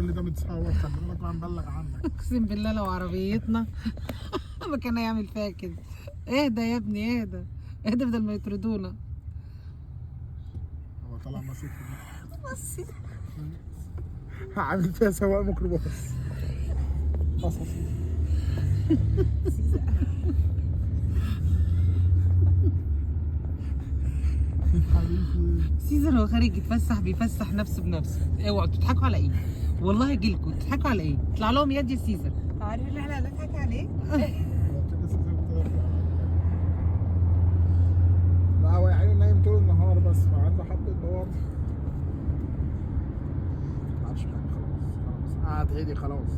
تقول لي ده متصور، خلي بالك انا مبلغ عنك. اقسم بالله لو عربيتنا ما كان هيعمل فيها كده. اهدى يا ابني اهدى، اهدى بدل ما يطردونا. هو طالع ماسك بس عامل فيها سواق ميكروباص. بص يا سيدي. حبيبي سيزر هو خارج يتفسح بيفسح نفسه بنفسه. اوعوا تضحكوا على ايه؟ والله يجيلكوا تضحكوا على ايه؟ اطلع لهم يد يا سيزر. عارف ان احنا هنضحك عليه؟ لا هو يا عيني نايم طول النهار بس فعنده حبة دور. معرفش حاجة خلاص قعد هدي خلاص.